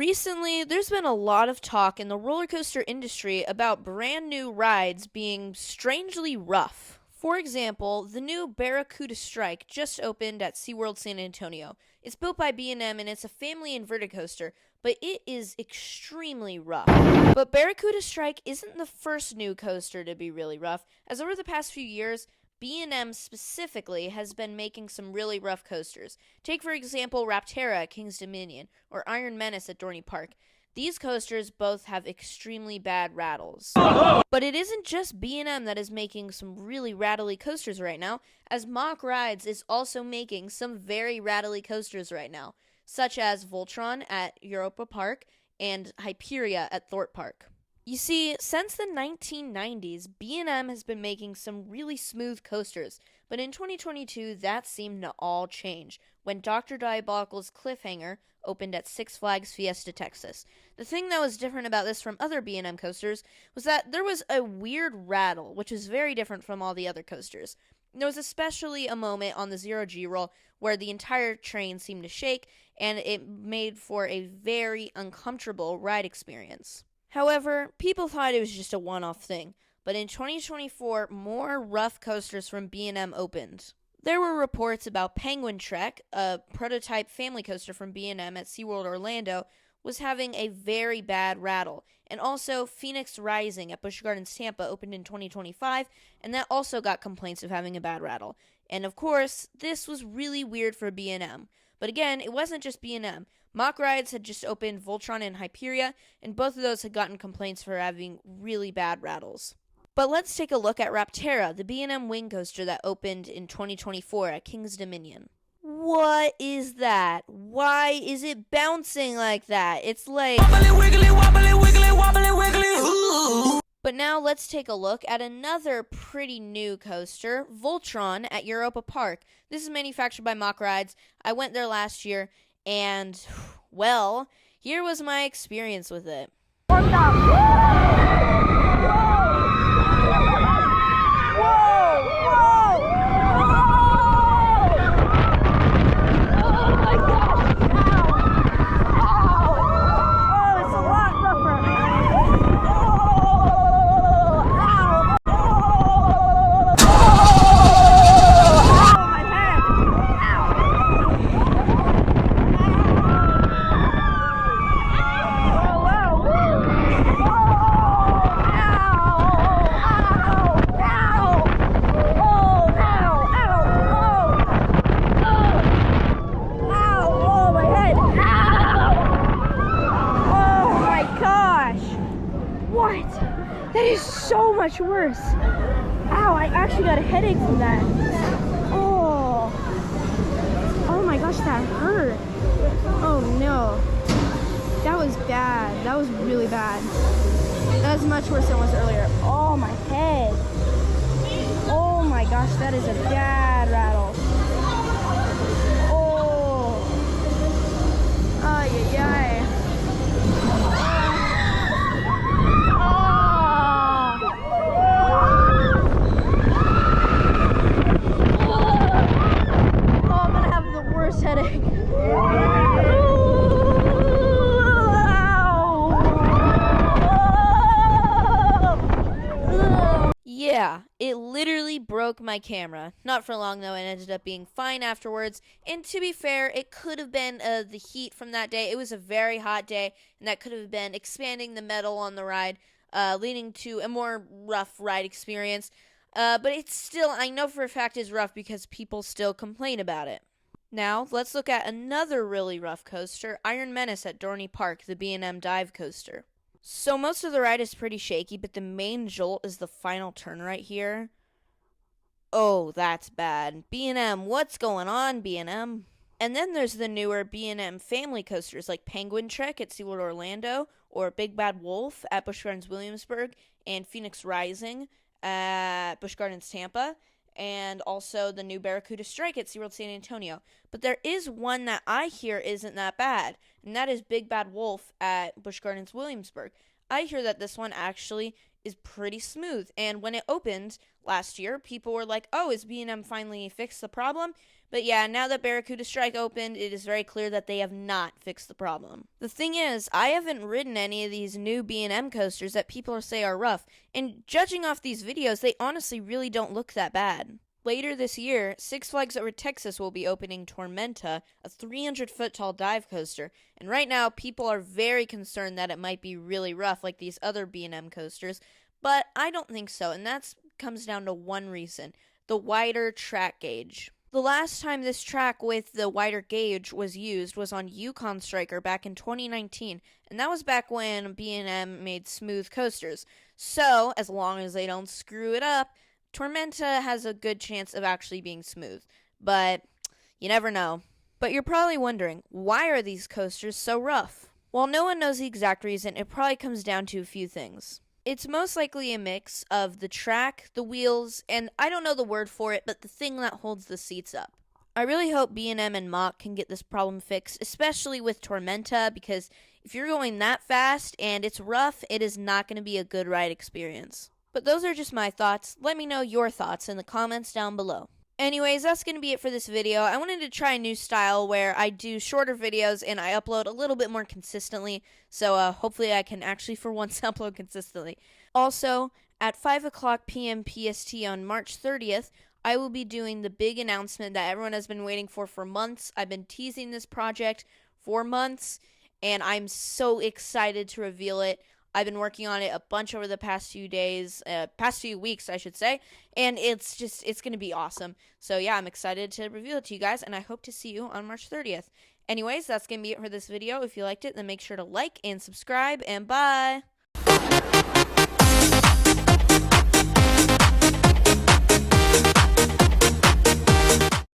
Recently, there's been a lot of talk in the roller coaster industry about brand new rides being strangely rough. For example, the new Barracuda Strike just opened at SeaWorld San Antonio. It's built by B&M and it's a family inverted coaster, but it is extremely rough. But Barracuda Strike isn't the first new coaster to be really rough, as over the past few years, B&M specifically has been making some really rough coasters. Take, for example, Rapterra at King's Dominion or Iron Menace at Dorney Park. These coasters both have extremely bad rattles. But it isn't just B&M that is making some really rattly coasters right now, as Mock Rides is also making some very rattly coasters right now, such as Voltron at Europa Park and Hyperia at Thorpe Park. You see, since the 1990s, B&M has been making some really smooth coasters, but in 2022, that seemed to all change when Dr. Diabolical's Cliffhanger opened at Six Flags Fiesta, Texas. The thing that was different about this from other B&M coasters was that there was a weird rattle, which is very different from all the other coasters. There was especially a moment on the Zero G roll where the entire train seemed to shake, and it made for a very uncomfortable ride experience. However, people thought it was just a one-off thing, but in 2024, more rough coasters from B&M opened. There were reports about Penguin Trek, a prototype family coaster from B&M at SeaWorld Orlando, was having a very bad rattle, and also Phoenix Rising at Busch Gardens Tampa opened in 2025, and that also got complaints of having a bad rattle. And of course, this was really weird for B&M. But again, it wasn't just B&M. Mock Rides had just opened Voltron and Hyperia, and both of those had gotten complaints for having really bad rattles. But let's take a look at Rapterra, the B&M wing coaster that opened in 2024 at King's Dominion. What is that? Why is it bouncing like that? It's like... wobbly, wiggly, wobbly, wiggly, wobbly, wiggly, ooh. But now let's take a look at another pretty new coaster, Voltron at Europa Park. This is manufactured by Mock Rides. I went there last year, and, well, here was my experience with it. That is so much worse. Ow, I actually got a headache from that. Oh my gosh, that hurt. Oh no. That was bad. That was really bad. That was much worse than it was earlier. Oh, my head. Oh my gosh, that is a bad rattle. Oh. Ay, ay, ay. Headache. Yeah, it literally broke my camera. Not for long though, it ended up being fine afterwards. And to be fair, it could have been the heat from that day. It was a very hot day, and that could have been expanding the metal on the ride, leading to a more rough ride experience. But it's still, I know for a fact, is rough because people still complain about it. Now, let's look at another really rough coaster, Iron Menace at Dorney Park, the B&M dive coaster. So most of the ride is pretty shaky, but the main jolt is the final turn right here. Oh, that's bad. B&M, what's going on, B&M? And then there's the newer B&M family coasters like Penguin Trek at SeaWorld Orlando, or Big Bad Wolf at Busch Gardens Williamsburg, and Phoenix Rising at Busch Gardens Tampa, and also the new Barracuda Strike at SeaWorld San Antonio. But there is one that I hear isn't that bad, and that is Big Bad Wolf at Busch Gardens Williamsburg. I hear that this one actually is pretty smooth, and when it opened last year, people were like, oh, is B&M finally fixed the problem? But yeah, now that Barracuda Strike opened, it is very clear that they have not fixed the problem. The thing is, I haven't ridden any of these new B&M coasters that people say are rough, and judging off these videos, they honestly really don't look that bad. Later this year, Six Flags Over Texas will be opening Tormenta, a 300-foot tall dive coaster, and right now people are very concerned that it might be really rough like these other B&M coasters, but I don't think so, and that comes down to one reason: the wider track gauge. The last time this track with the wider gauge was used was on Yukon Striker back in 2019, and that was back when B&M made smooth coasters. So, as long as they don't screw it up, Tormenta has a good chance of actually being smooth. But you never know. But you're probably wondering, why are these coasters so rough? While no one knows the exact reason, it probably comes down to a few things. It's most likely a mix of the track, the wheels, and I don't know the word for it, but the thing that holds the seats up. I really hope B&M and Mach can get this problem fixed, especially with Tormenta, because if you're going that fast and it's rough, it is not going to be a good ride experience. But those are just my thoughts. Let me know your thoughts in the comments down below. Anyways, that's going to be it for this video. I wanted to try a new style where I do shorter videos and I upload a little bit more consistently. So hopefully I can actually for once upload consistently. Also, at 5 o'clock p.m. PST on March 30th, I will be doing the big announcement that everyone has been waiting for months. I've been teasing this project for months, and I'm so excited to reveal it. I've been working on it a bunch over the past few weeks, I should say, and it's going to be awesome. So yeah, I'm excited to reveal it to you guys, and I hope to see you on March 30th. Anyways, that's going to be it for this video. If you liked it, then make sure to like and subscribe, and bye!